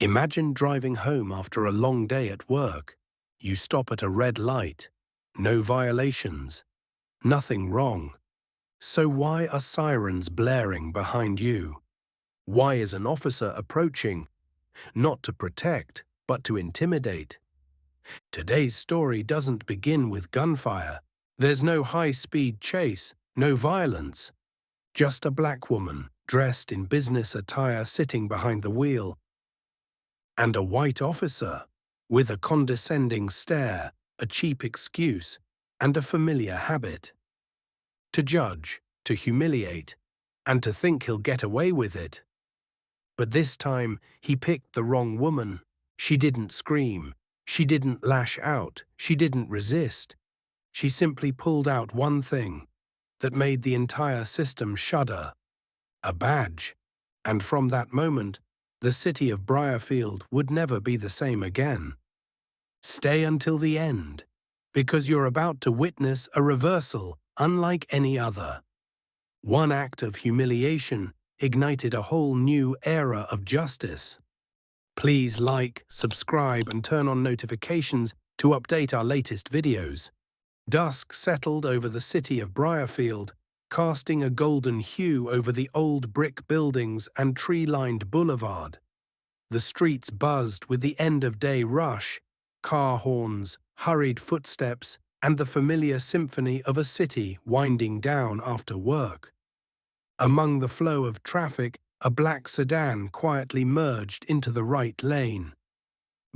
Imagine driving home after a long day at work. You stop at a red light. No violations. Nothing wrong. So why are sirens blaring behind you? Why is an officer approaching, not to protect, but to intimidate? Today's story doesn't begin with gunfire. There's no high-speed chase, no violence. Just a black woman, dressed in business attire, sitting behind the wheel, and a white officer, with a condescending stare, a cheap excuse, and a familiar habit. To judge, to humiliate, and to think he'll get away with it. But this time, he picked the wrong woman. She didn't scream. She didn't lash out. She didn't resist. She simply pulled out one thing that made the entire system shudder: a badge. And from that moment, the city of Briarfield would never be the same again. Stay until the end, because you're about to witness a reversal unlike any other. One act of humiliation ignited a whole new era of justice. Please like, subscribe, and turn on notifications to update our latest videos. Dusk settled over the city of Briarfield, casting a golden hue over the old brick buildings and tree-lined boulevard. The streets buzzed with the end-of-day rush, car horns, hurried footsteps, and the familiar symphony of a city winding down after work. Among the flow of traffic, a black sedan quietly merged into the right lane.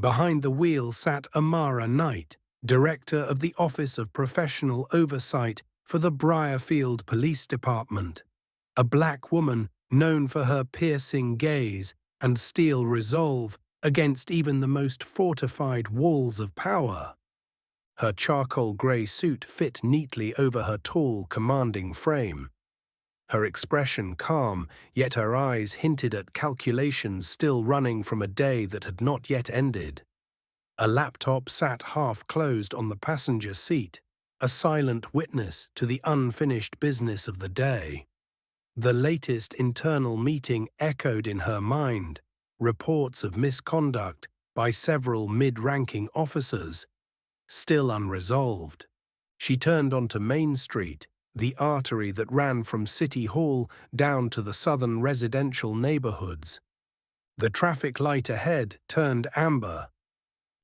Behind the wheel sat Amara Knight, director of the Office of Professional Oversight for the Briarfield Police Department, a black woman known for her piercing gaze and steel resolve against even the most fortified walls of power. Her charcoal grey suit fit neatly over her tall, commanding frame. Her expression calm, yet her eyes hinted at calculations still running from a day that had not yet ended. A laptop sat half-closed on the passenger seat, a silent witness to the unfinished business of the day. The latest internal meeting echoed in her mind, reports of misconduct by several mid-ranking officers, still unresolved. She turned onto Main Street, the artery that ran from City Hall down to the southern residential neighborhoods. The traffic light ahead turned amber.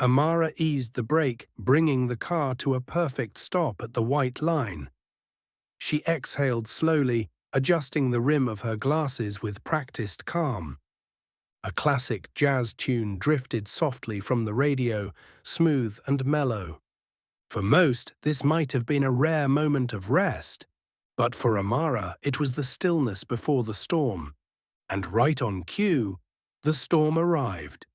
Amara eased the brake, bringing the car to a perfect stop at the white line. She exhaled slowly, adjusting the rim of her glasses with practiced calm. A classic jazz tune drifted softly from the radio, smooth and mellow. For most, this might have been a rare moment of rest, but for Amara, it was the stillness before the storm. And right on cue, the storm arrived.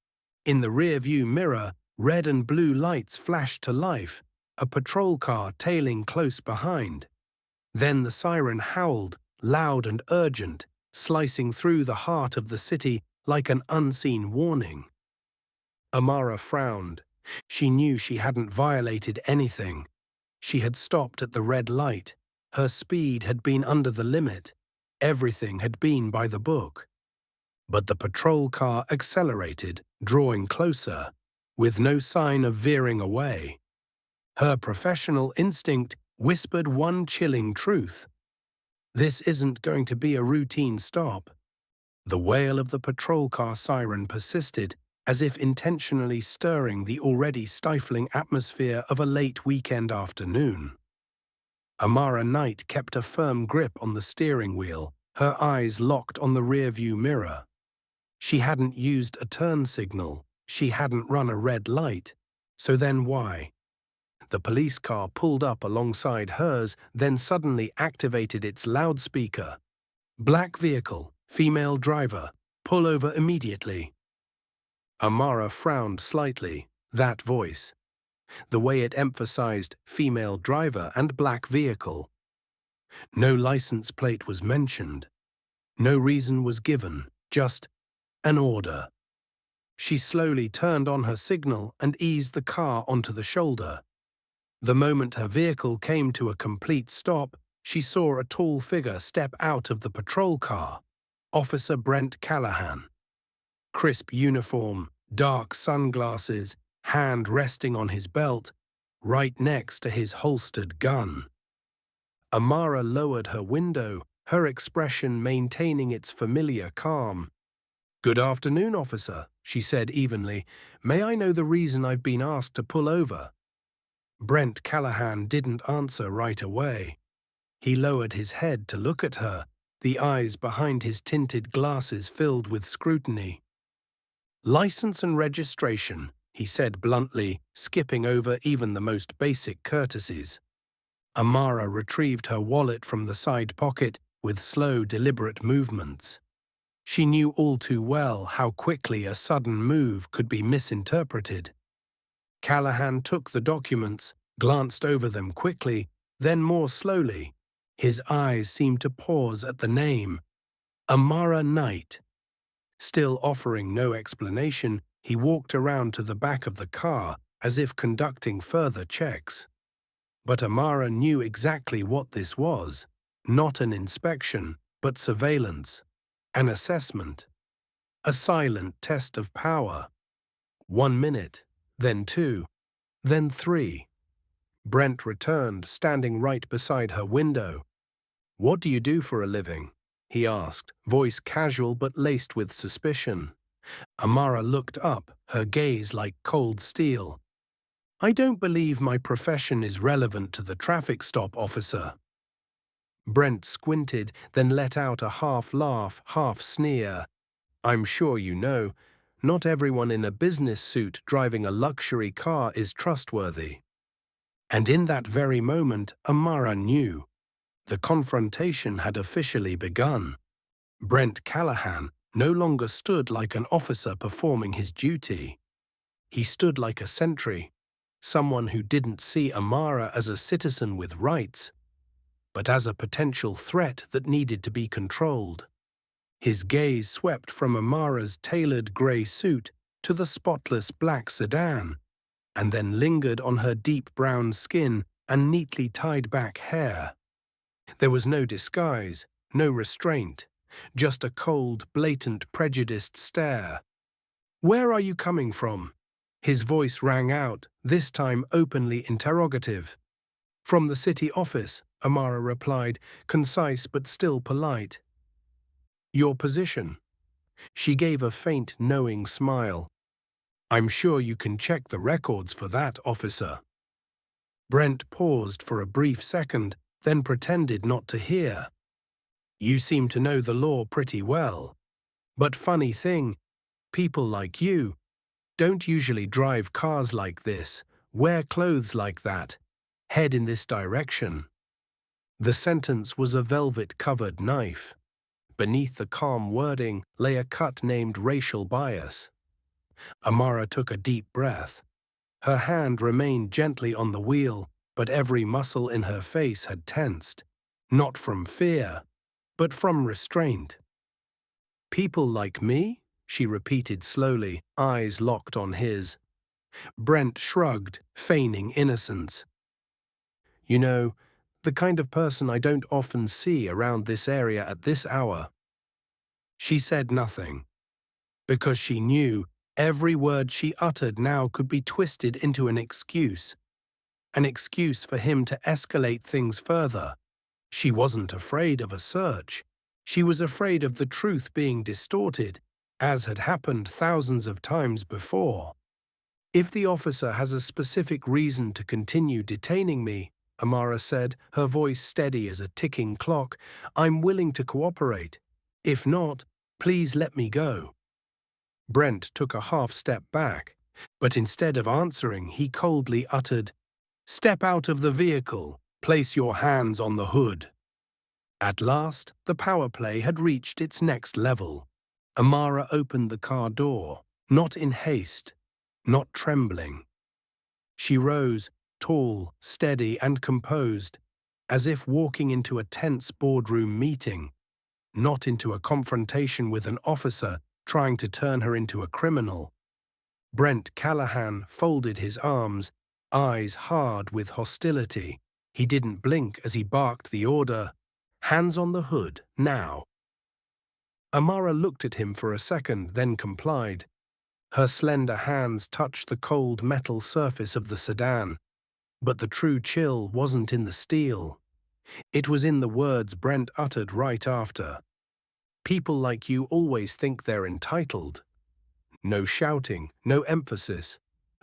In the rearview mirror, red and blue lights flashed to life, a patrol car tailing close behind. Then the siren howled, loud and urgent, slicing through the heart of the city like an unseen warning. Amara frowned. She knew she hadn't violated anything. She had stopped at the red light. Her speed had been under the limit. Everything had been by the book. But the patrol car accelerated, drawing closer, with no sign of veering away. Her professional instinct whispered one chilling truth: this isn't going to be a routine stop. The wail of the patrol car siren persisted, as if intentionally stirring the already stifling atmosphere of a late weekend afternoon. Amara Knight kept a firm grip on the steering wheel, her eyes locked on the rearview mirror. She hadn't used a turn signal, she hadn't run a red light. So then why? The police car pulled up alongside hers, then suddenly activated its loudspeaker. Black vehicle, female driver, pull over immediately. Amara frowned slightly. That voice. The way it emphasized female driver and black vehicle. No license plate was mentioned. No reason was given, just an order. She slowly turned on her signal and eased the car onto the shoulder. The moment her vehicle came to a complete stop, she saw a tall figure step out of the patrol car. Officer Brent Callahan. Crisp uniform, dark sunglasses, hand resting on his belt, right next to his holstered gun. Amara lowered her window, her expression maintaining its familiar calm. "Good afternoon, officer," she said evenly. "May I know the reason I've been asked to pull over?" Brent Callahan didn't answer right away. He lowered his head to look at her, the eyes behind his tinted glasses filled with scrutiny. "License and registration," he said bluntly, skipping over even the most basic courtesies. Amara retrieved her wallet from the side pocket with slow, deliberate movements. She knew all too well how quickly a sudden move could be misinterpreted. Callahan took the documents, glanced over them quickly, then more slowly. His eyes seemed to pause at the name, Amara Knight. Still offering no explanation, he walked around to the back of the car as if conducting further checks. But Amara knew exactly what this was. Not an inspection, but surveillance. An assessment. A silent test of power. 1 minute, then 2, then 3. Brent returned, standing right beside her window. "What do you do for a living?" he asked, voice casual but laced with suspicion. Amara looked up, her gaze like cold steel. "I don't believe my profession is relevant to the traffic stop, officer." Brent squinted, then let out a half laugh, half sneer. "I'm sure you know, not everyone in a business suit driving a luxury car is trustworthy." And in that very moment, Amara knew. The confrontation had officially begun. Brent Callahan no longer stood like an officer performing his duty. He stood like a sentry, someone who didn't see Amara as a citizen with rights, but as a potential threat that needed to be controlled. His gaze swept from Amara's tailored grey suit to the spotless black sedan, and then lingered on her deep brown skin and neatly tied-back hair. There was no disguise, no restraint, just a cold, blatant, prejudiced stare. "Where are you coming from?" His voice rang out, this time openly interrogative. "From the city office," Amara replied, concise but still polite. "Your position?" She gave a faint, knowing smile. "I'm sure you can check the records for that, officer." Brent paused for a brief second, then pretended not to hear. "You seem to know the law pretty well. But funny thing, people like you don't usually drive cars like this, wear clothes like that, head in this direction." The sentence was a velvet-covered knife. Beneath the calm wording lay a cut named racial bias. Amara took a deep breath. Her hand remained gently on the wheel, but every muscle in her face had tensed, not from fear, but from restraint. "People like me?" she repeated slowly, eyes locked on his. Brent shrugged, feigning innocence. "You know, the kind of person I don't often see around this area at this hour." She said nothing, because she knew every word she uttered now could be twisted into an excuse for him to escalate things further. She wasn't afraid of a search. She was afraid of the truth being distorted, as had happened thousands of times before. "If the officer has a specific reason to continue detaining me," Amara said, her voice steady as a ticking clock, "I'm willing to cooperate. If not, please let me go." Brent took a half-step back, but instead of answering, he coldly uttered, "Step out of the vehicle. Place your hands on the hood." At last, the power play had reached its next level. Amara opened the car door, not in haste, not trembling. She rose, tall, steady, and composed, as if walking into a tense boardroom meeting, not into a confrontation with an officer trying to turn her into a criminal. Brent Callahan folded his arms, eyes hard with hostility. He didn't blink as he barked the order, "Hands on the hood, now." Amara looked at him for a second, then complied. Her slender hands touched the cold metal surface of the sedan, but the true chill wasn't in the steel. It was in the words Brent uttered right after. People like you always think they're entitled. No shouting, no emphasis,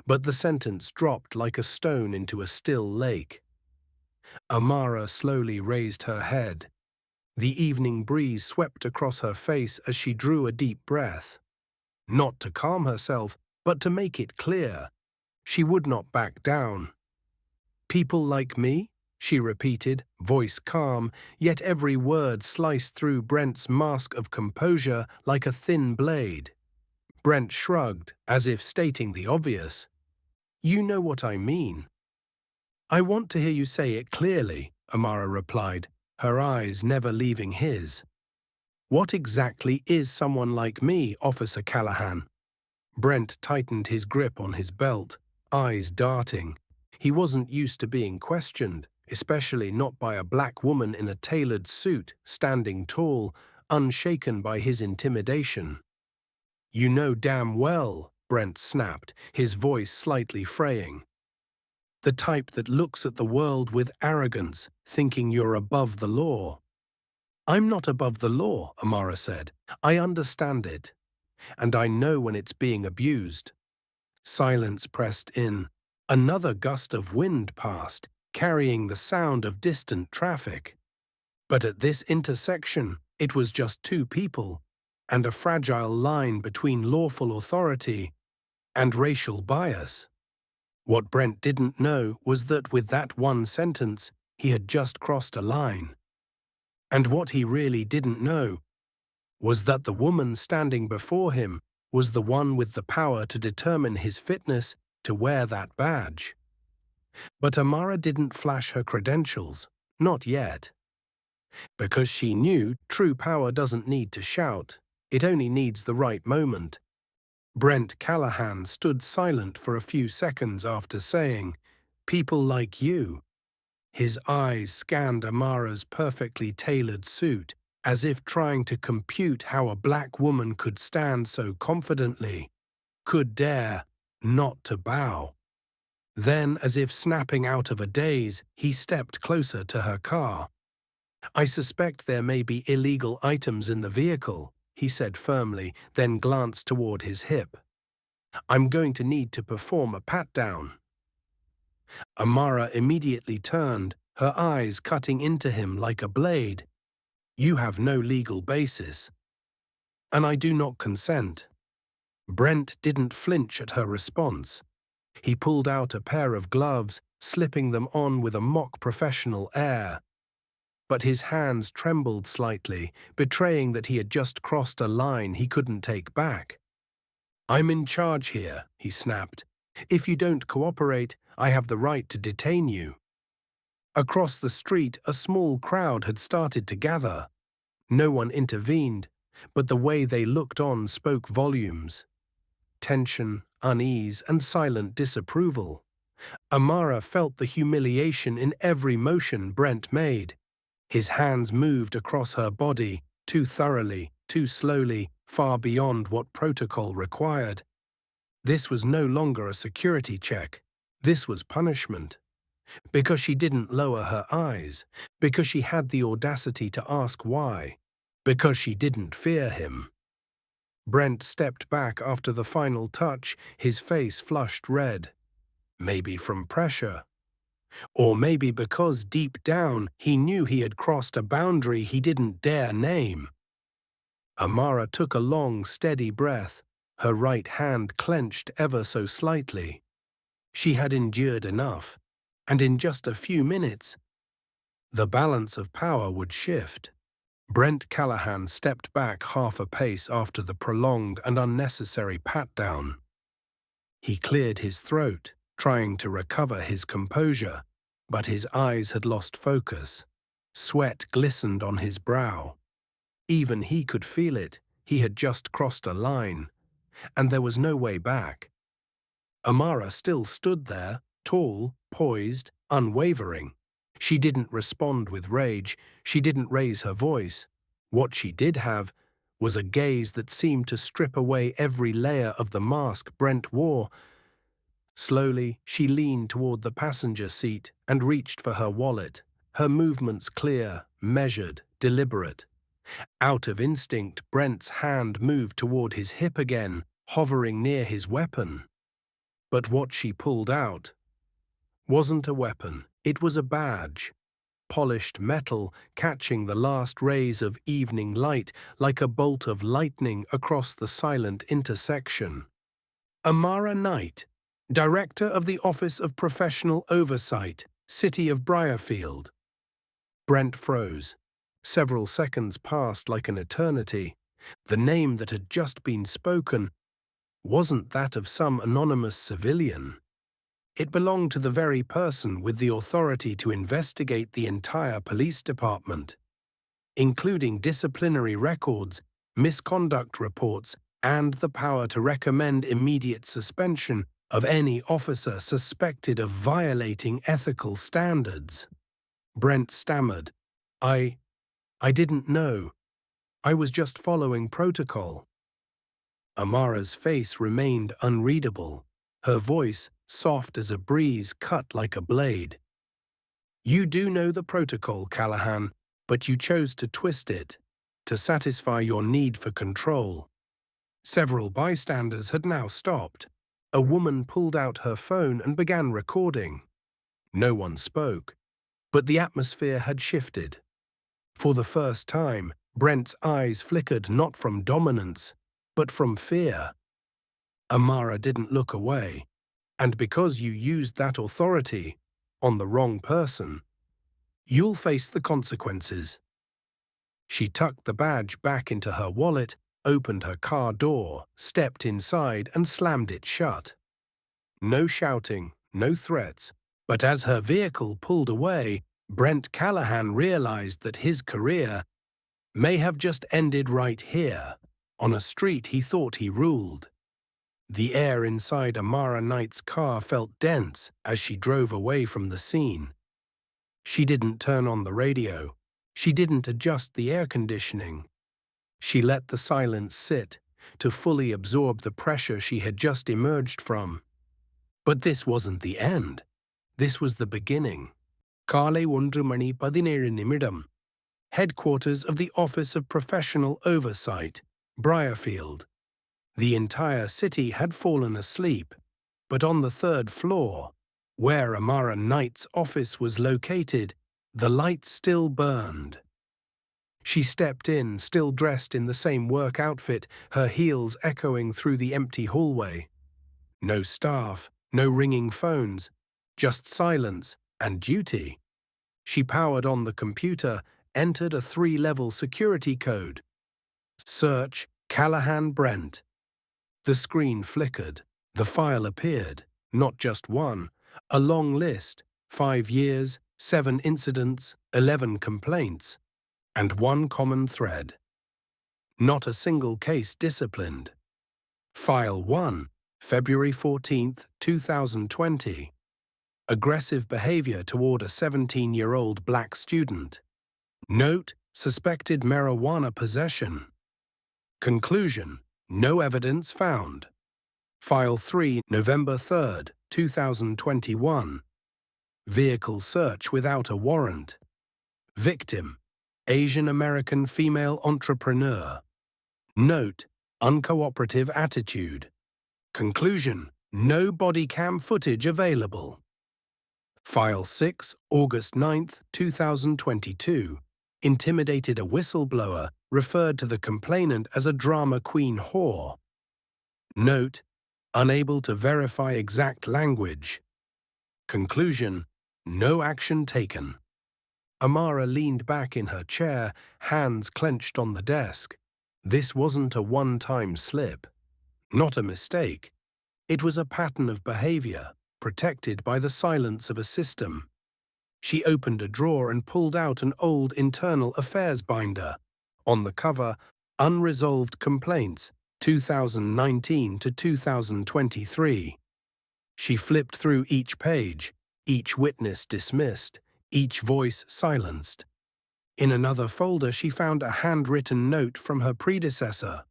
but the sentence dropped like a stone into a still lake. Amara slowly raised her head. The evening breeze swept across her face as she drew a deep breath. Not to calm herself, but to make it clear. She would not back down. People like me? She repeated, voice calm, yet every word sliced through Brent's mask of composure like a thin blade. Brent shrugged, as if stating the obvious. You know what I mean. I want to hear you say it clearly, Amara replied, her eyes never leaving his. What exactly is someone like me, Officer Callahan? Brent tightened his grip on his belt, eyes darting. He wasn't used to being questioned, especially not by a black woman in a tailored suit, standing tall, unshaken by his intimidation. You know damn well, Brent snapped, his voice slightly fraying. The type that looks at the world with arrogance, thinking you're above the law. I'm not above the law, Amara said. I understand it, and I know when it's being abused. Silence pressed in. Another gust of wind passed, carrying the sound of distant traffic. But at this intersection, it was just two people, and a fragile line between lawful authority and racial bias. What Brent didn't know was that with that one sentence, he had just crossed a line. And what he really didn't know was that the woman standing before him was the one with the power to determine his fitness to wear that badge. But Amara didn't flash her credentials, not yet. Because she knew true power doesn't need to shout, it only needs the right moment. Brent Callahan stood silent for a few seconds after saying, "People like you." His eyes scanned Amara's perfectly tailored suit, as if trying to compute how a black woman could stand so confidently, could dare not to bow. Then, as if snapping out of a daze, he stepped closer to her car. I suspect there may be illegal items in the vehicle, he said firmly, then glanced toward his hip. I'm going to need to perform a pat-down. Amara immediately turned, her eyes cutting into him like a blade. You have no legal basis. And I do not consent. Brent didn't flinch at her response. He pulled out a pair of gloves, slipping them on with a mock professional air. But his hands trembled slightly, betraying that he had just crossed a line he couldn't take back. I'm in charge here, he snapped. If you don't cooperate, I have the right to detain you. Across the street, a small crowd had started to gather. No one intervened, but the way they looked on spoke volumes. Tension, unease, and silent disapproval. Amara felt the humiliation in every motion Brent made. His hands moved across her body, too thoroughly, too slowly, far beyond what protocol required. This was no longer a security check. This was punishment. Because she didn't lower her eyes, because she had the audacity to ask why, because she didn't fear him. Brent stepped back after the final touch, his face flushed red. Maybe from pressure. Or maybe because deep down he knew he had crossed a boundary he didn't dare name. Amara took a long, steady breath, her right hand clenched ever so slightly. She had endured enough, and in just a few minutes, the balance of power would shift. Brent Callahan stepped back half a pace after the prolonged and unnecessary pat-down. He cleared his throat, trying to recover his composure, but his eyes had lost focus. Sweat glistened on his brow. Even he could feel it. He had just crossed a line, and there was no way back. Amara still stood there, tall, poised, unwavering. She didn't respond with rage. She didn't raise her voice. What she did have was a gaze that seemed to strip away every layer of the mask Brent wore. Slowly, she leaned toward the passenger seat and reached for her wallet, her movements clear, measured, deliberate. Out of instinct, Brent's hand moved toward his hip again, hovering near his weapon. But what she pulled out wasn't a weapon, it was a badge. Polished metal catching the last rays of evening light like a bolt of lightning across the silent intersection. Amara Knight, Director of the Office of Professional Oversight, City of Briarfield. Brent froze. Several seconds passed like an eternity. The name that had just been spoken wasn't that of some anonymous civilian. It belonged to the very person with the authority to investigate the entire police department, including disciplinary records, misconduct reports, and the power to recommend immediate suspension of any officer suspected of violating ethical standards. Brent stammered, I didn't know. I was just following protocol. Amara's face remained unreadable, her voice soft as a breeze cut like a blade. You do know the protocol, Callahan, but you chose to twist it, to satisfy your need for control. Several bystanders had now stopped. A woman pulled out her phone and began recording. No one spoke, but the atmosphere had shifted. For the first time, Brent's eyes flickered not from dominance, but from fear. Amara didn't look away, and because you used that authority on the wrong person, you'll face the consequences. She tucked the badge back into her wallet, opened her car door, stepped inside, and slammed it shut. No shouting, no threats, but as her vehicle pulled away, Brent Callahan realized that his career may have just ended right here, on a street he thought he ruled. The air inside Amara Knight's car felt dense as she drove away from the scene. She didn't turn on the radio. She didn't adjust the air conditioning. She let the silence sit, to fully absorb the pressure she had just emerged from. But this wasn't the end. This was the beginning. Kale 1:17 Headquarters of the Office of Professional Oversight, Briarfield. The entire city had fallen asleep, but on the third floor, where Amara Knight's office was located, the lights still burned. She stepped in, still dressed in the same work outfit, her heels echoing through the empty hallway. No staff, no ringing phones, just silence and duty. She powered on the computer, entered a 3-level security code. Search Callahan Brent. The screen flickered. The file appeared. Not just one. A long list. 5 years, 7 incidents, 11 complaints. And one common thread. Not a single case disciplined. File 1, February 14, 2020. Aggressive behavior toward a 17-year-old black student. Note, suspected marijuana possession. Conclusion, no evidence found. File 3, November 3, 2021. Vehicle search without a warrant. Victim, Asian American female entrepreneur. Note, uncooperative attitude. Conclusion, no body cam footage available. File 6, August 9, 2022. Intimidated a whistleblower, referred to the complainant as a drama queen whore. Note, unable to verify exact language. Conclusion, no action taken. Amara leaned back in her chair, hands clenched on the desk. This wasn't a one-time slip. Not a mistake. It was a pattern of behavior, protected by the silence of a system. She opened a drawer and pulled out an old internal affairs binder. On the cover, Unresolved Complaints, 2019 to 2023. She flipped through each page, each witness dismissed, each voice silenced. In another folder, she found a handwritten note from her predecessor.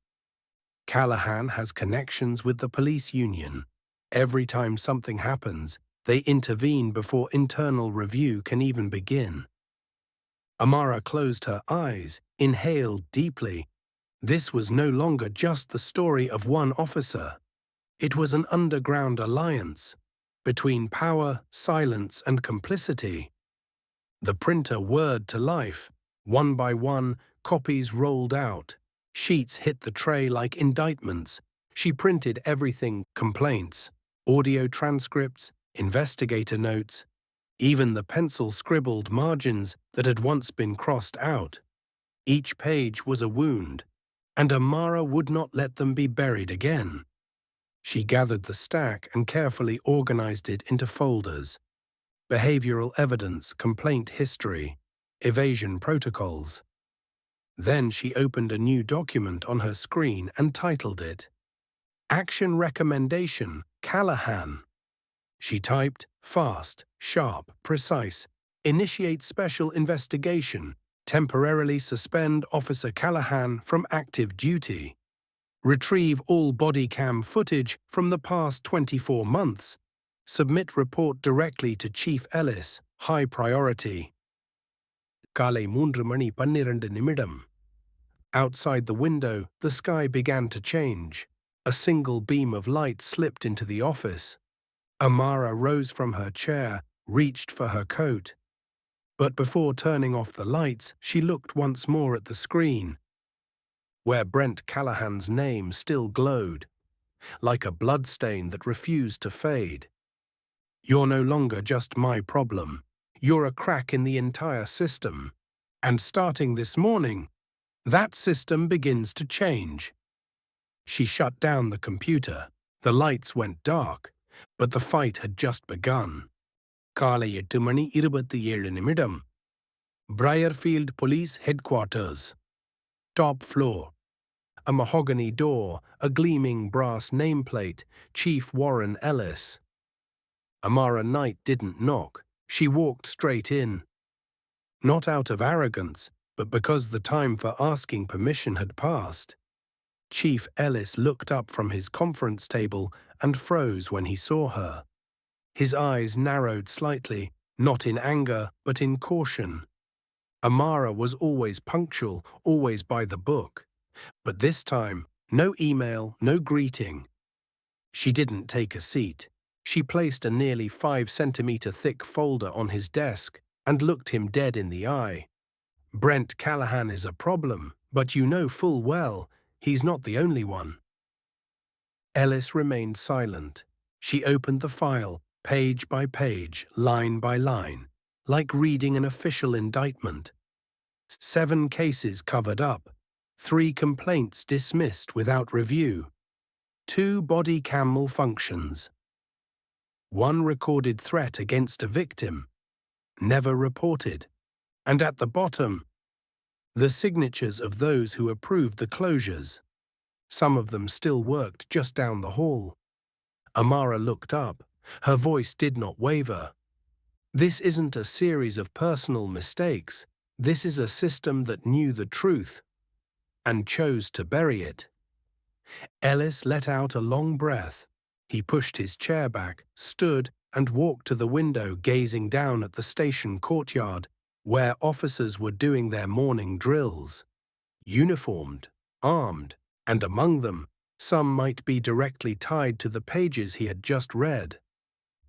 Callahan has connections with the police union. Every time something happens, they intervene before internal review can even begin. Amara closed her eyes, inhaled deeply. This was no longer just the story of one officer. It was an underground alliance between power, silence, and complicity. The printer whirred to life. One by one, copies rolled out. Sheets hit the tray like indictments. She printed everything: complaints, audio transcripts, investigator notes, even the pencil-scribbled margins that had once been crossed out. Each page was a wound, and Amara would not let them be buried again. She gathered the stack and carefully organized it into folders: behavioral evidence, complaint history, evasion protocols. Then she opened a new document on her screen and titled it, Action Recommendation, Callahan. She typed, fast, sharp, precise: initiate special investigation, temporarily suspend Officer Callahan from active duty. Retrieve all body cam footage from the past 24 months. Submit report directly to Chief Ellis, high priority. காலை 3:12. Outside the window, the sky began to change. A single beam of light slipped into the office. Amara rose from her chair, reached for her coat. But before turning off the lights, she looked once more at the screen, where Brent Callahan's name still glowed, like a bloodstain that refused to fade. You're no longer just my problem. You're a crack in the entire system. And starting this morning, that system begins to change. She shut down the computer. The lights went dark, but the fight had just begun. காலை 8:27. Briarfield Police Headquarters. Top floor. A mahogany door, a gleaming brass nameplate, Chief Warren Ellis. Amara Knight didn't knock. She walked straight in. Not out of arrogance, but because the time for asking permission had passed. Chief Ellis looked up from his conference table and froze when he saw her. His eyes narrowed slightly, not in anger, but in caution. Amara was always punctual, always by the book. But this time, no email, no greeting. She didn't take a seat. She placed a nearly 5-centimeter thick folder on his desk and looked him dead in the eye. Brent Callahan is a problem, but you know full well he's not the only one. Ellis remained silent. She opened the file, page by page, line by line, like reading an official indictment. 7 cases covered up, 3 complaints dismissed without review, 2 body cam malfunctions, 1 recorded threat against a victim, never reported, and at the bottom, the signatures of those who approved the closures. Some of them still worked just down the hall. Amara looked up. Her voice did not waver. This isn't a series of personal mistakes. This is a system that knew the truth and chose to bury it. Ellis let out a long breath. He pushed his chair back, stood, and walked to the window, gazing down at the station courtyard, where officers were doing their morning drills. Uniformed, armed, and among them, some might be directly tied to the pages he had just read.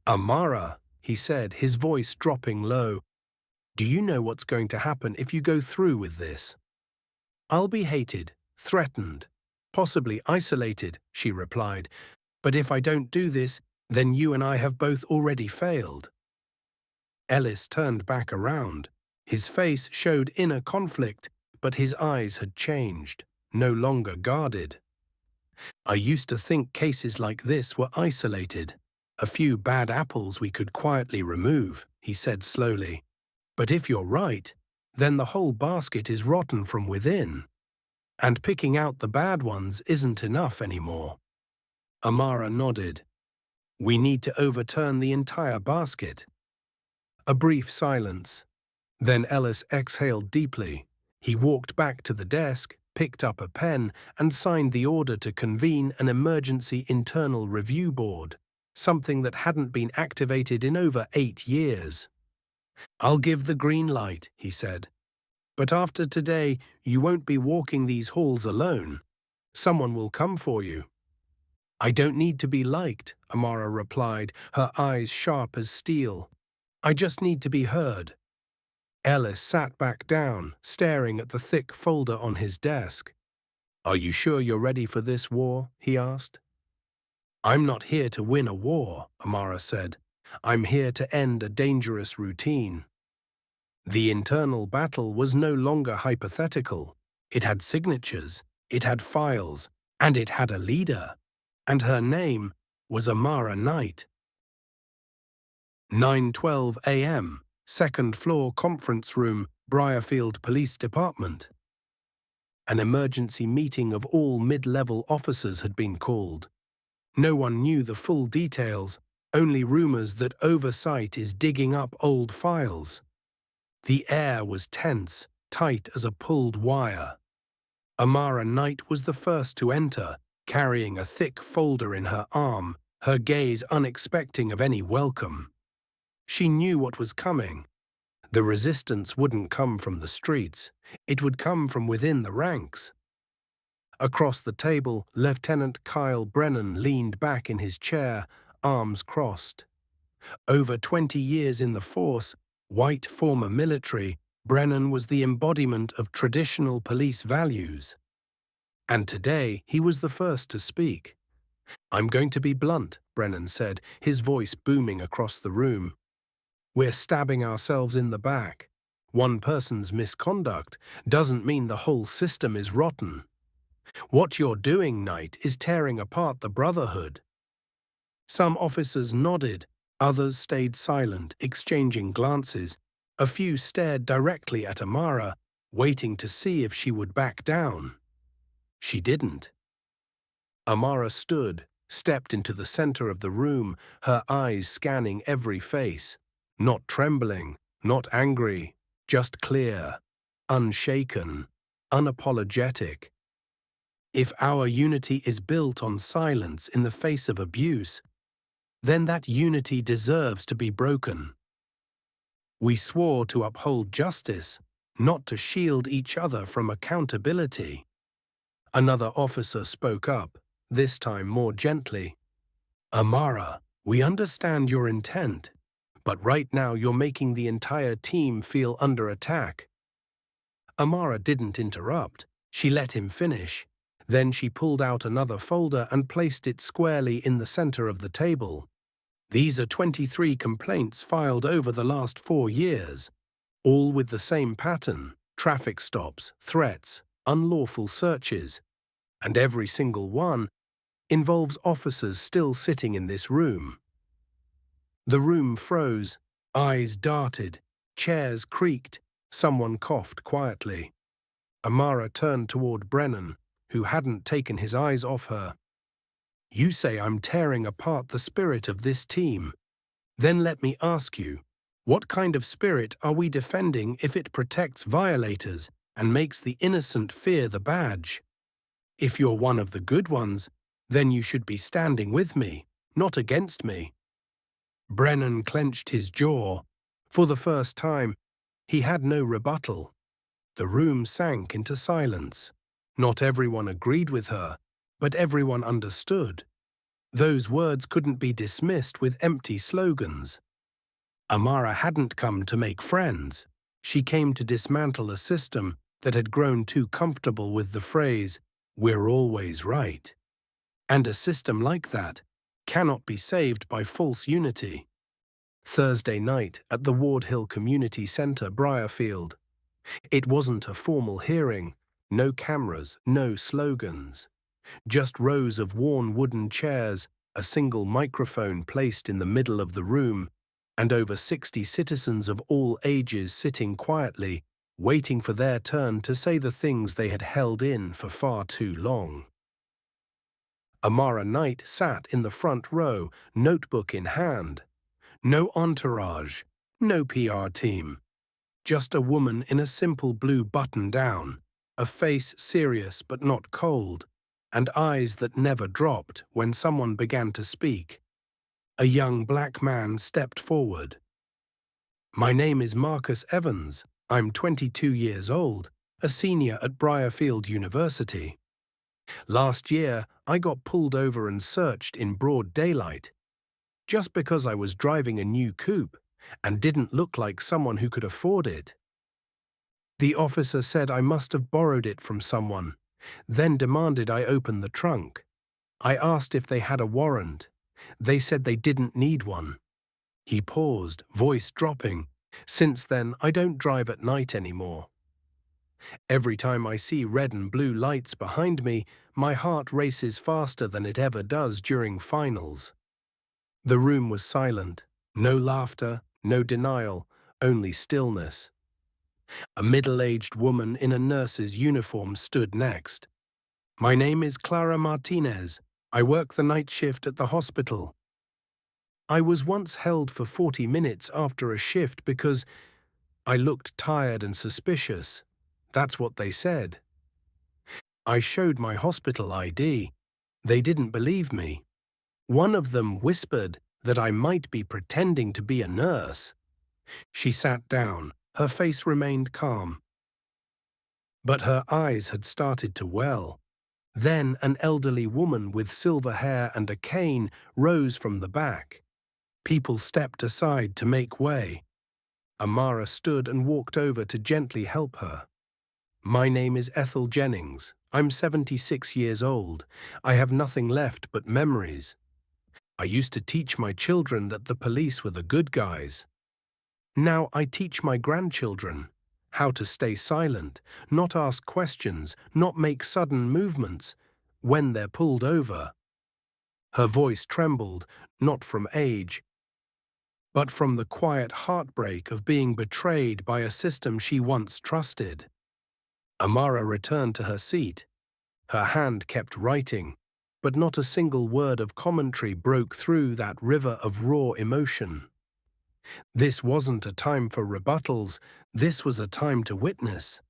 Amara, he said, his voice dropping low, do you know what's going to happen if you go through with this? I'll be hated, threatened, possibly isolated, she replied. But if I don't do this, then you and I have both already failed. Ellis turned back around. His face showed inner conflict, but his eyes had changed, no longer guarded. I used to think cases like this were isolated. A few bad apples we could quietly remove, he said slowly. But if you're right, then the whole basket is rotten from within. And picking out the bad ones isn't enough anymore. Amara nodded. We need to overturn the entire basket. A brief silence. Then Ellis exhaled deeply. He walked back to the desk, picked up a pen, and signed the order to convene an emergency internal review board, something that hadn't been activated in over 8 years. "I'll give the green light," he said. "But after today, you won't be walking these halls alone. Someone will come for you." "I don't need to be liked," Amara replied, her eyes sharp as steel. "I just need to be heard." Ellis sat back down, staring at the thick folder on his desk. "Are you sure you're ready for this war?" he asked. "I'm not here to win a war," Amara said. "I'm here to end a dangerous routine." The internal battle was no longer hypothetical. It had signatures, it had files, and it had a leader. And her name was Amara Knight. 9:12 a.m., second floor conference room, Briarfield Police Department. An emergency meeting of all mid-level officers had been called. No one knew the full details, only rumors that oversight is digging up old files. The air was tense, tight as a pulled wire. Amara Knight was the first to enter, carrying a thick folder in her arm, her gaze unexpecting of any welcome. She knew what was coming. The resistance wouldn't come from the streets. It would come from within the ranks. Across the table, Lieutenant Kyle Brennan leaned back in his chair, arms crossed. Over 20 years in the force, white former military, Brennan was the embodiment of traditional police values. And today, he was the first to speak. "I'm going to be blunt," Brennan said, his voice booming across the room. "We're stabbing ourselves in the back. One person's misconduct doesn't mean the whole system is rotten. What you're doing, Knight, is tearing apart the Brotherhood." Some officers nodded, others stayed silent, exchanging glances. A few stared directly at Amara, waiting to see if she would back down. She didn't. Amara stood, stepped into the center of the room, her eyes scanning every face. Not trembling, not angry, just clear, unshaken, unapologetic. If our unity is built on silence in the face of abuse, then that unity deserves to be broken. We swore to uphold justice, not to shield each other from accountability. Another officer spoke up, this time more gently. "Amara, we understand your intent, but right now you're making the entire team feel under attack." Amara didn't interrupt. She let him finish. Then she pulled out another folder and placed it squarely in the center of the table. "These are 23 complaints filed over the last 4 years, all with the same pattern: traffic stops, threats, unlawful searches. And every single one involves officers still sitting in this room." The room froze, eyes darted, chairs creaked, someone coughed quietly. Amara turned toward Brennan, who hadn't taken his eyes off her. "You say I'm tearing apart the spirit of this team. Then let me ask you, what kind of spirit are we defending if it protects violators and makes the innocent fear the badge? If you're one of the good ones, then you should be standing with me, not against me." Brennan clenched his jaw. For the first time, he had no rebuttal. The room sank into silence. Not everyone agreed with her, but everyone understood. Those words couldn't be dismissed with empty slogans. Amara hadn't come to make friends. She came to dismantle a system that had grown too comfortable with the phrase, "We're always right." And a system like that cannot be saved by false unity. Thursday night at the Ward Hill Community Center, Briarfield. It wasn't a formal hearing, no cameras, no slogans. Just rows of worn wooden chairs, a single microphone placed in the middle of the room, and over 60 citizens of all ages sitting quietly, waiting for their turn to say the things they had held in for far too long. Amara Knight sat in the front row, notebook in hand. No entourage, no PR team. Just a woman in a simple blue button-down, a face serious but not cold, and eyes that never dropped when someone began to speak. A young black man stepped forward. "My name is Marcus Evans. I'm 22 years old, a senior at Briarfield University. Last year, I got pulled over and searched in broad daylight, just because I was driving a new coupe and didn't look like someone who could afford it. The officer said I must have borrowed it from someone, then demanded I open the trunk. I asked if they had a warrant. They said they didn't need one." He paused, voice dropping. "Since then, I don't drive at night anymore. Every time I see red and blue lights behind me, my heart races faster than it ever does during finals." The room was silent. No laughter, no denial, only stillness. A middle-aged woman in a nurse's uniform stood next. "My name is Clara Martinez. I work the night shift at the hospital. I was once held for 40 minutes after a shift because I looked tired and suspicious. That's what they said. I showed my hospital ID. They didn't believe me. One of them whispered that I might be pretending to be a nurse." She sat down. Her face remained calm, but her eyes had started to well. Then an elderly woman with silver hair and a cane rose from the back. People stepped aside to make way. Amara stood and walked over to gently help her. "My name is Ethel Jennings. I'm 76 years old. I have nothing left but memories. I used to teach my children that the police were the good guys. Now I teach my grandchildren how to stay silent, not ask questions, not make sudden movements when they're pulled over." Her voice trembled, not from age, but from the quiet heartbreak of being betrayed by a system she once trusted. Amara returned to her seat. Her hand kept writing, but not a single word of commentary broke through that river of raw emotion. This wasn't a time for rebuttals, this was a time to witness.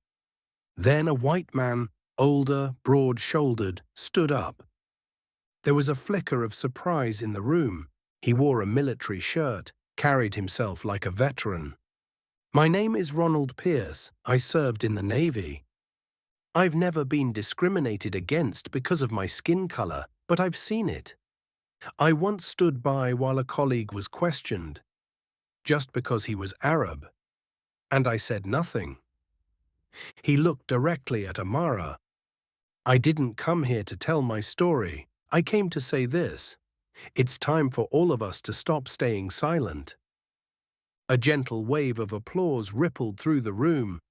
Then a white man, older, broad-shouldered, stood up. There was a flicker of surprise in the room. He wore a military shirt, carried himself like a veteran. "My name is Ronald Pierce. I served in the Navy. I've never been discriminated against because of my skin color, but I've seen it. I once stood by while a colleague was questioned, just because he was Arab, and I said nothing." He looked directly at Amara. "I didn't come here to tell my story. I came to say this. It's time for all of us to stop staying silent." A gentle wave of applause rippled through the room.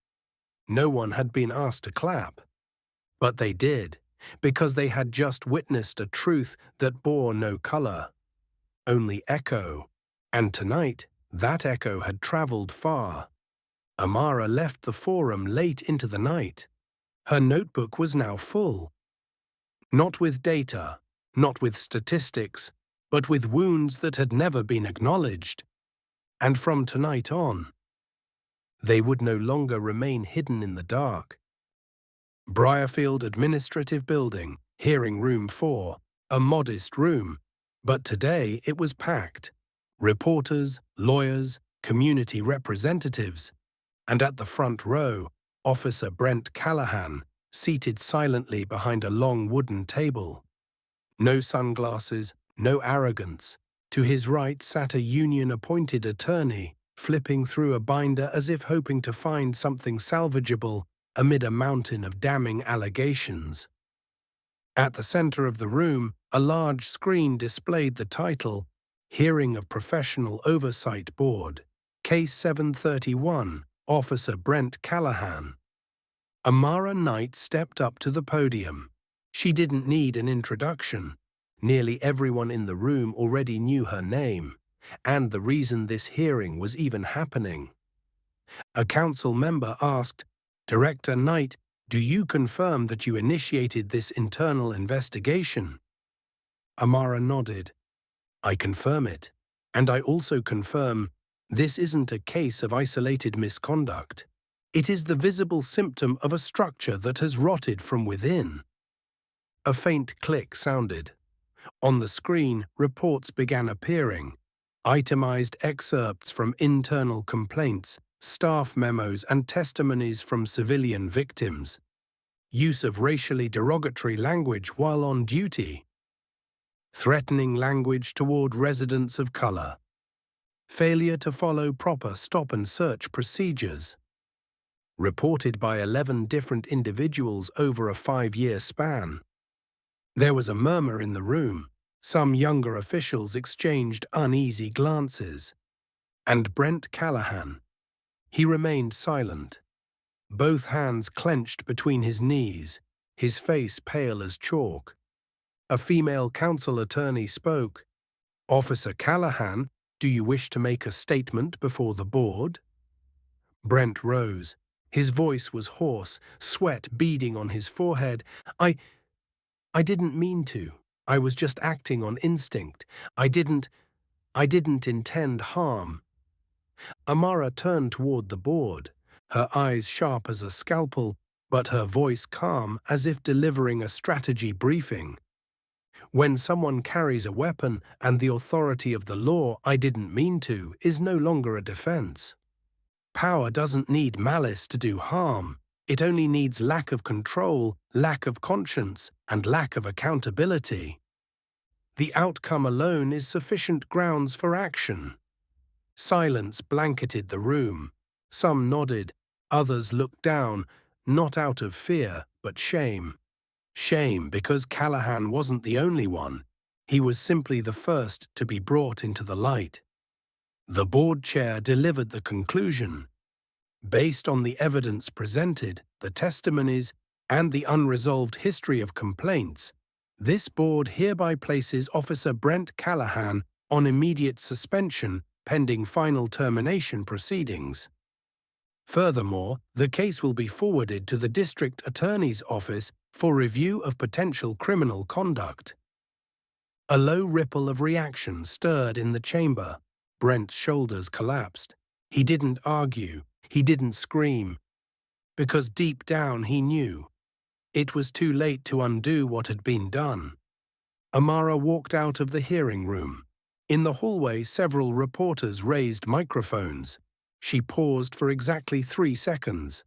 No one had been asked to clap, but they did, because they had just witnessed a truth that bore no color, only echo. And tonight, that echo had traveled far. Amara left the forum late into the night. Her notebook was now full. Not with data, not with statistics, but with wounds that had never been acknowledged. And from tonight on, they would no longer remain hidden in the dark. Briarfield Administrative Building, Hearing Room 4, a modest room, but today it was packed. Reporters, lawyers, community representatives, and at the front row, Officer Brent Callahan, seated silently behind a long wooden table. No sunglasses, no arrogance. To his right sat a union-appointed attorney, flipping through a binder as if hoping to find something salvageable amid a mountain of damning allegations. At the center of the room, a large screen displayed the title, Hearing of Professional Oversight Board, Case 731, Officer Brent Callahan. Amara Knight stepped up to the podium. She didn't need an introduction. Nearly everyone in the room already knew her name, and the reason this hearing was even happening. A council member asked, "Director Knight, do you confirm that you initiated this internal investigation?" Amara nodded. "I confirm it, and I also confirm This isn't a case of isolated misconduct. It is the visible symptom of a structure that has rotted from within. A faint click sounded. On the screen, reports began appearing. Itemized excerpts from internal complaints, staff memos, and testimonies from civilian victims. Use of racially derogatory language while on duty. Threatening language toward residents of color. Failure to follow proper stop and search procedures. Reported by 11 different individuals over a 5-year span. There was a murmur in the room. Some younger officials exchanged uneasy glances. And Brent Callahan. He remained silent. Both hands clenched between his knees, his face pale as chalk. A female council attorney spoke. "Officer Callahan, do you wish to make a statement before the board?" Brent rose. His voice was hoarse, sweat beading on his forehead. I didn't mean to. I was just acting on instinct. I didn't intend harm." Amara turned toward the board, her eyes sharp as a scalpel, but her voice calm as if delivering a strategy briefing. When someone carries a weapon and the authority of the law, "I didn't mean to," is no longer a defense. Power doesn't need malice to do harm. It only needs lack of control, lack of conscience, and lack of accountability. The outcome alone is sufficient grounds for action. Silence blanketed the room. Some nodded, others looked down, not out of fear, but shame. Shame because Callahan wasn't the only one. He was simply the first to be brought into the light. The board chair delivered the conclusion. Based on the evidence presented, the testimonies, and the unresolved history of complaints, this board hereby places Officer Brent Callahan on immediate suspension pending final termination proceedings. Furthermore, the case will be forwarded to the District Attorney's Office for review of potential criminal conduct. A low ripple of reaction stirred in the chamber. Brent's shoulders collapsed. He didn't argue. He didn't scream. Because deep down he knew. It was too late to undo what had been done. Amara walked out of the hearing room. In the hallway, several reporters raised microphones. She paused for exactly 3 seconds.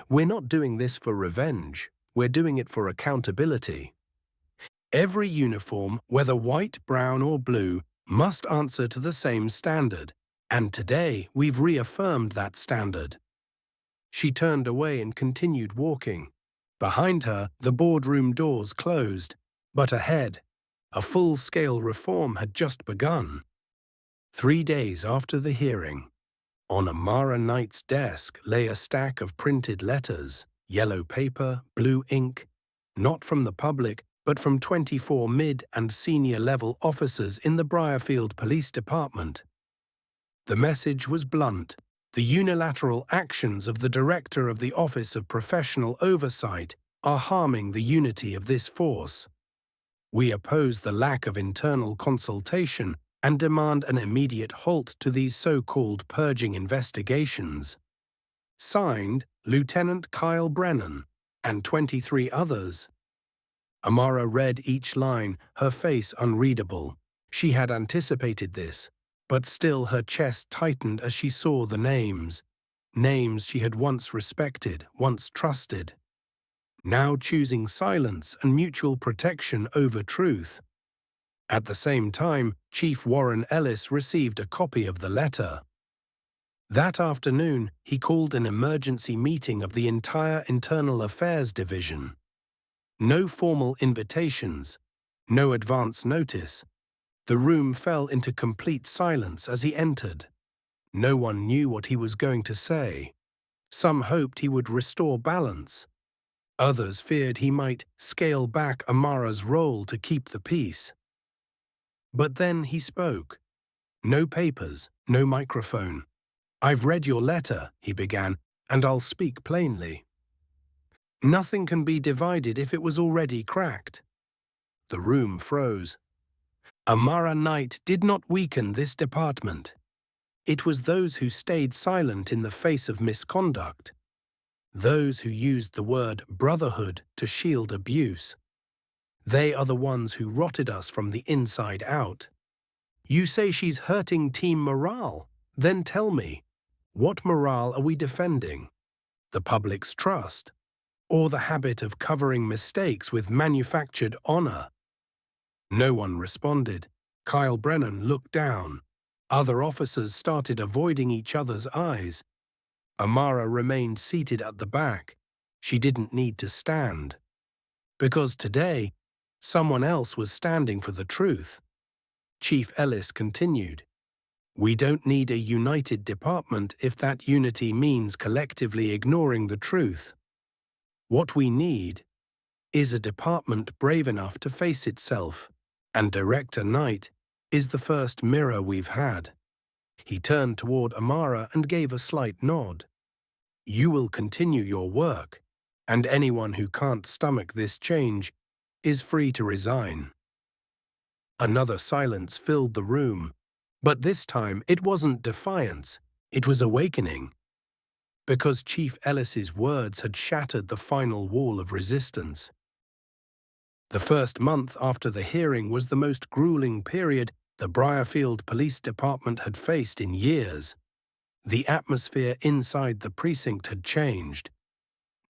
"We're not doing this for revenge. We're doing it for accountability. Every uniform, whether white, brown, or blue, must answer to the same standard. And today, we've reaffirmed that standard." She turned away and continued walking. Behind her, the boardroom doors closed. But ahead, a full-scale reform had just begun. 3 days after the hearing, on Amara Knight's desk lay a stack of printed letters, yellow paper, blue ink, not from the public, but from 24 mid- and senior-level officers in the Briarfield Police Department. The message was blunt. The unilateral actions of the Director of the Office of Professional Oversight are harming the unity of this force. We oppose the lack of internal consultation and demand an immediate halt to these so-called purging investigations. Signed, Lieutenant Kyle Brennan, and 23 others. Amara read each line, her face unreadable. She had anticipated this, but still her chest tightened as she saw the names. Names she had once respected, once trusted. Now choosing silence and mutual protection over truth. At the same time, Chief Warren Ellis received a copy of the letter. That afternoon, he called an emergency meeting of the entire Internal Affairs Division. No formal invitations, no advance notice. The room fell into complete silence as he entered. No one knew what he was going to say. Some hoped he would restore balance. Others feared he might scale back Amara's role to keep the peace. But then he spoke. No papers, no microphone. "I've read your letter," he began, "and I'll speak plainly. Nothing can be divided if it was already cracked." The room froze. Amara Knight did not weaken this department. It was those who stayed silent in the face of misconduct, those who used the word brotherhood to shield abuse. They are the ones who rotted us from the inside out. You say she's hurting team morale? Then tell me, what morale are we defending? The public's trust, or the habit of covering mistakes with manufactured honor? No one responded. Kyle Brennan looked down. Other officers started avoiding each other's eyes. Amara remained seated at the back. She didn't need to stand. Because today, someone else was standing for the truth. Chief Ellis continued, "We don't need a united department if that unity means collectively ignoring the truth. What we need is a department brave enough to face itself, and Director Knight is the first mirror we've had." He turned toward Amara and gave a slight nod. "You will continue your work, and anyone who can't stomach this change is free to resign." Another silence filled the room, but this time it wasn't defiance, it was awakening. Because Chief Ellis's words had shattered the final wall of resistance. The first month after the hearing was the most grueling period the Briarfield Police Department had faced in years. The atmosphere inside the precinct had changed.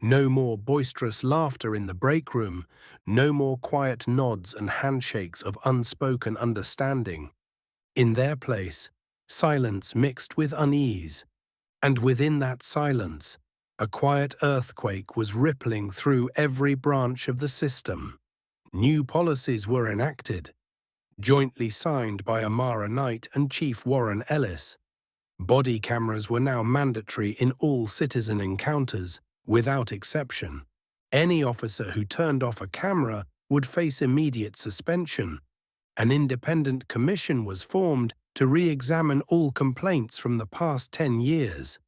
No more boisterous laughter in the break room, no more quiet nods and handshakes of unspoken understanding. In their place, silence mixed with unease. And within that silence, a quiet earthquake was rippling through every branch of the system. New policies were enacted, jointly signed by Amara Knight and Chief Warren Ellis. Body cameras were now mandatory in all citizen encounters, without exception. Any officer who turned off a camera would face immediate suspension. An independent commission was formed to re-examine all complaints from the past 10 years,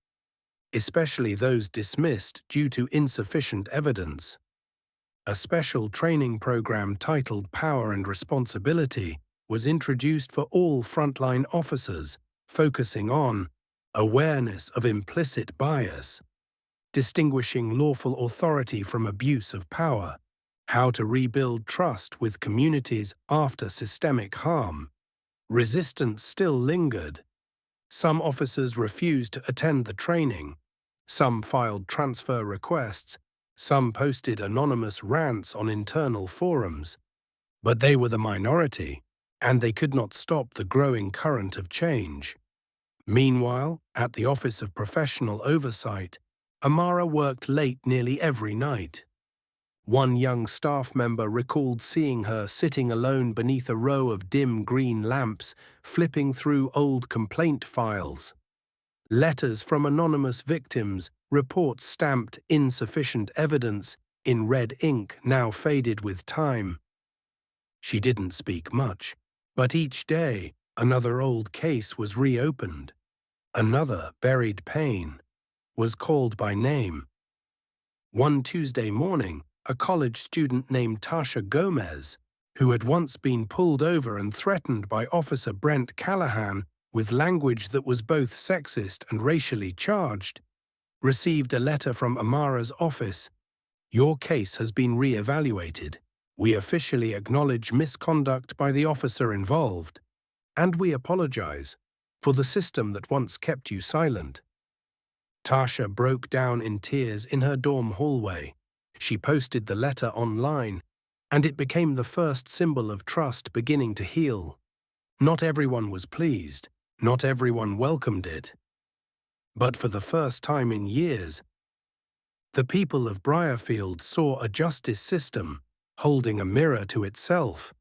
especially those dismissed due to insufficient evidence. A special training program titled Power and Responsibility was introduced for all frontline officers, focusing on awareness of implicit bias, distinguishing lawful authority from abuse of power, how to rebuild trust with communities after systemic harm. Resistance still lingered. Some officers refused to attend the training. Some filed transfer requests. Some posted anonymous rants on internal forums. But they were the minority, and they could not stop the growing current of change. Meanwhile, at the Office of Professional Oversight, Amara worked late nearly every night. One young staff member recalled seeing her sitting alone beneath a row of dim green lamps, flipping through old complaint files. Letters from anonymous victims, reports stamped insufficient evidence in red ink now faded with time. She didn't speak much, but each day another old case was reopened. Another buried pain was called by name. One Tuesday morning, a college student named Tasha Gomez, who had once been pulled over and threatened by Officer Brent Callahan with language that was both sexist and racially charged, received a letter from Amara's office. "Your case has been re-evaluated. We officially acknowledge misconduct by the officer involved, and we apologize for the system that once kept you silent." Tasha broke down in tears in her dorm hallway. She posted the letter online, and it became the first symbol of trust beginning to heal. Not everyone was pleased. Not everyone welcomed it. But for the first time in years, the people of Briarfield saw a justice system holding a mirror to itself.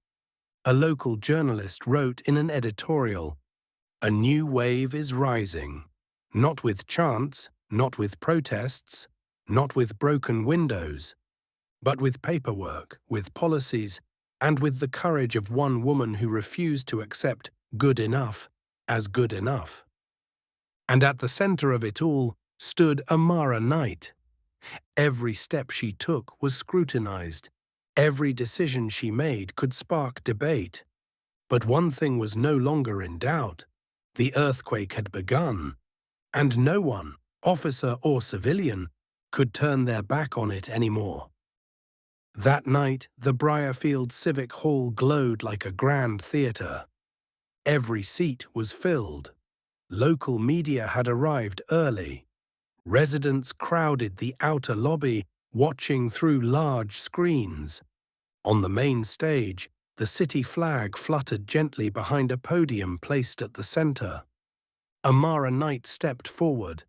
A local journalist wrote in an editorial, "A new wave is rising, not with chants, not with protests, not with broken windows, but with paperwork, with policies, and with the courage of one woman who refused to accept good enough as good enough." And at the center of it all stood Amara Knight. Every step she took was scrutinized. Every decision she made could spark debate. But one thing was no longer in doubt. The earthquake had begun, and no one, officer or civilian, could turn their back on it anymore. That night, the Briarfield Civic Hall glowed like a grand theatre. Every seat was filled. Local media had arrived early. Residents crowded the outer lobby, watching through large screens. On the main stage, the city flag fluttered gently behind a podium placed at the center. Amara Knight stepped forward.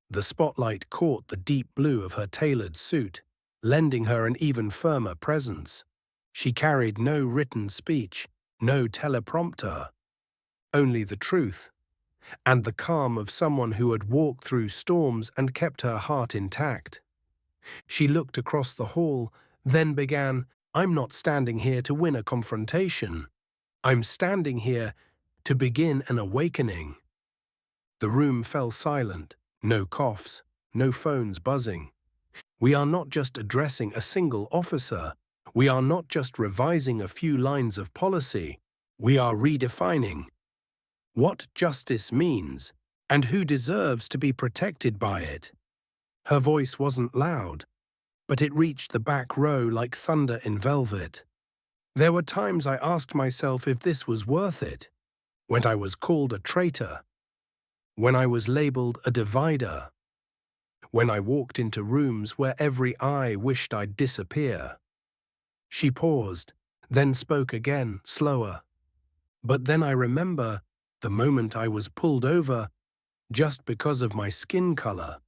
The spotlight caught the deep blue of her tailored suit, lending her an even firmer presence. She carried no written speech, no teleprompter, only the truth, and the calm of someone who had walked through storms and kept her heart intact. She looked across the hall, then began, "I'm not standing here to win a confrontation. I'm standing here to begin an awakening." The room fell silent, no coughs, no phones buzzing. We are not just addressing a single officer. We are not just revising a few lines of policy. We are redefining what justice means and who deserves to be protected by it. Her voice wasn't loud, but it reached the back row like thunder in velvet. There were times I asked myself if this was worth it, when I was called a traitor, when I was labeled a divider, when I walked into rooms where every eye wished I'd disappear. She paused, then spoke again, slower. But then I remember the moment I was pulled over just because of my skin color.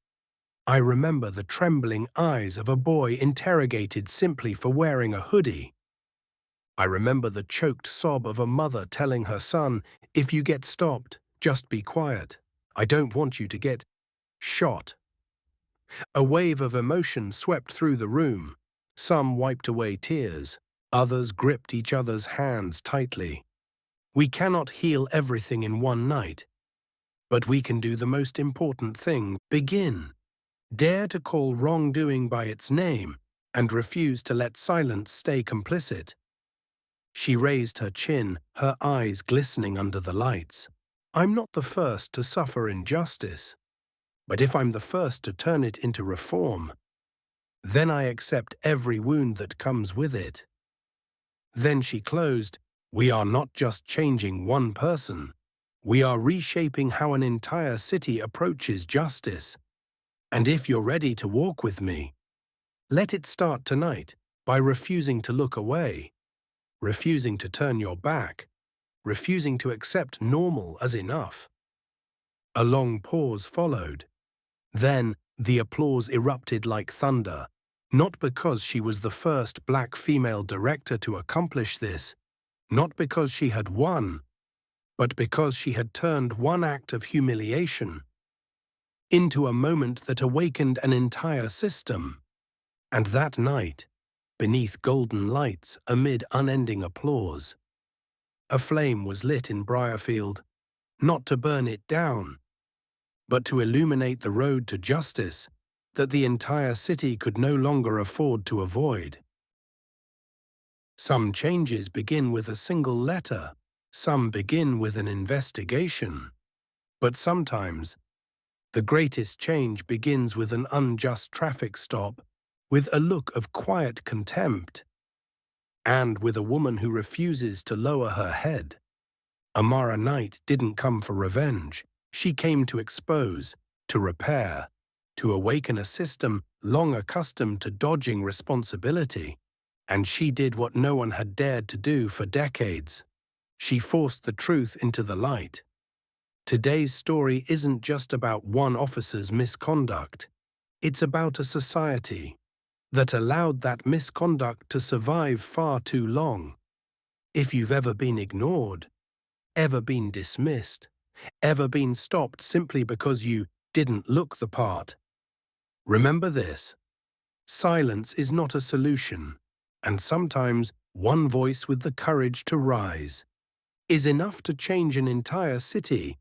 I remember the trembling eyes of a boy interrogated simply for wearing a hoodie. I remember the choked sob of a mother telling her son, "If you get stopped, just be quiet. I don't want you to get shot." A wave of emotion swept through the room. Some wiped away tears. Others gripped each other's hands tightly. We cannot heal everything in one night, but we can do the most important thing: begin. Dare to call wrongdoing by its name and refuse to let silence stay complicit. She raised her chin, her eyes glistening under the lights. "I'm not the first to suffer injustice, but if I'm the first to turn it into reform, then I accept every wound that comes with it." Then she closed, "We are not just changing one person. We are reshaping how an entire city approaches justice. And if you're ready to walk with me, let it start tonight by refusing to look away, refusing to turn your back, refusing to accept normal as enough." A long pause followed. Then the applause erupted like thunder, not because she was the first black female director to accomplish this, not because she had won, but because she had turned one act of humiliation into a moment that awakened an entire system. And that night, beneath golden lights, amid unending applause, a flame was lit in Briarfield, not to burn it down, but to illuminate the road to justice that the entire city could no longer afford to avoid. Some changes begin with a single letter, some begin with an investigation, but sometimes the greatest change begins with an unjust traffic stop, with a look of quiet contempt, and with a woman who refuses to lower her head. Amara Knight didn't come for revenge. She came to expose, to repair, to awaken a system long accustomed to dodging responsibility. And she did what no one had dared to do for decades. She forced the truth into the light. Today's story isn't just about one officer's misconduct. It's about a society that allowed that misconduct to survive far too long. If you've ever been ignored, ever been dismissed, ever been stopped simply because you didn't look the part, remember this: silence is not a solution, and sometimes one voice with the courage to rise is enough to change an entire city.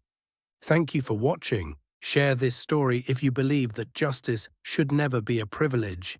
Thank you for watching. Share this story if you believe that justice should never be a privilege.